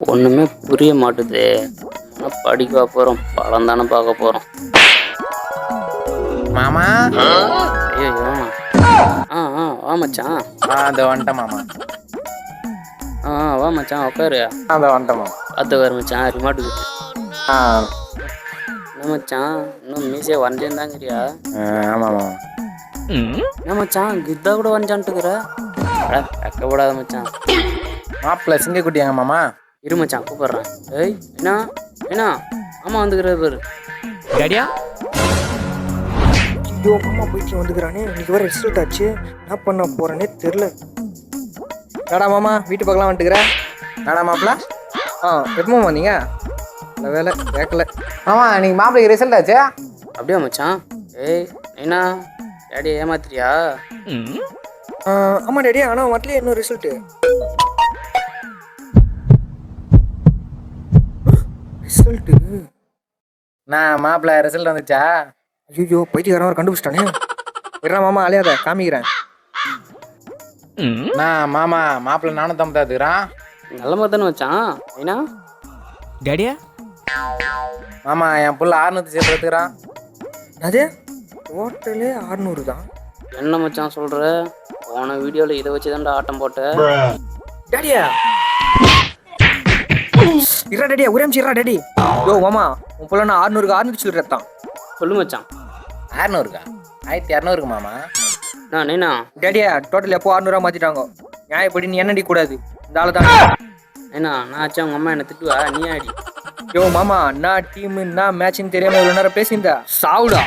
ஒண்ணுமே புரிய மாட்டுதே. ஆனா படிக்க போறோம், படம் தானே பார்க்க போறோம். மாமா ஐயோ வா மச்சான். அந்த வந்துட்டேன் மாமா. வா மச்சான் உட்காரு. அந்த வந்துட்டேன் மாமா. பார்த்து மச்சான் ரிமாட்டுக்கு. ஆ என்ன மச்சான் இன்னும் மீசையை வரைஞ்சேன்தாங்கிறியா? ஆமாம் மாமா. என்ன மச்சான் கித்தா கூட வரைஞ்சான்ட்டுக்கிற? வெக்கப்படாத மச்சான். மாப்பிள்ள சிங்கக்குட்டியாங்க மாமா. இரு மச்சான் கூப்பிட்றேன். ஏய் என்ன ஆமா வந்துக்கிறது பேரு டேடியா. ஐயோ மாமா போயிட்டு வந்துக்கிறானே, இன்னைக்கு வர ரிசல்ட் ஆச்சு. என்ன பண்ண போறேனே தெரில. ஏடா மாமா வீட்டு பக்கம்லாம் வந்துட்டுக்கிற? ஏடா மாப்பிள்ள? எப்போ வந்தீங்க? நல்ல வேலை கேட்கல. மாமா இன்னைக்கு மாப்பிள்ளைக்கு ரிசல்ட் ஆச்சு. அப்படியா மச்சான்? ஏய் என்ன டேடி ஏமாத்திரியா? ஆமாம் டேடி, ஆனால் வரலையே இன்னும் ரிசல்ட்டு. ரிசல்ட்டு நான் மாப்பிள்ள ரிசல்ட் வந்துச்சா? ஐயோ பைத்தியக்காரன் கண்டுபிடிச்சிட்டானே. இருடா மாமா அலையாத காமிக்கிறேன். நான் மாமா மாப்பிள்ள 450 எடுத்துக்கிறான். நல்ல மாதிரி தானே மச்சான். ஏன்னா டேடியா. மாமா என் புள்ள 600 சேர்த்து எடுத்துக்கிறான். அது டோட்டலே 600 தான். என்ன மச்சான் சொல்ற? போன வீடியோவில் இதை வச்சு தான்டா ஆட்டம் போட்ட. டேடியா இரா டேடியா, ஒரே நிமிஷம் இரா டேடி. யோ மாமா உன் பிள்ளை நான் 600க்கு 600 சொல்லிடுறதான். சொல்லு மச்சான். 600க்கா? 1200க்கு மாமா. நீனா டேடியா டோட்டல் எப்போ 600 மாற்றிட்டாங்க. நியாயப்படி நீ என்னடி கூடாது, இந்த ஆளை தான். ஏன்னா நான் ஆச்சு அவங்க அம்மா என்னை திட்டுவா, நீ ஆடி. யோ மாமா நான் டீமு நான் மேட்ச்னு தெரியாம இவ்வளோ நேரம் பேசியிருந்தா சாவுடா.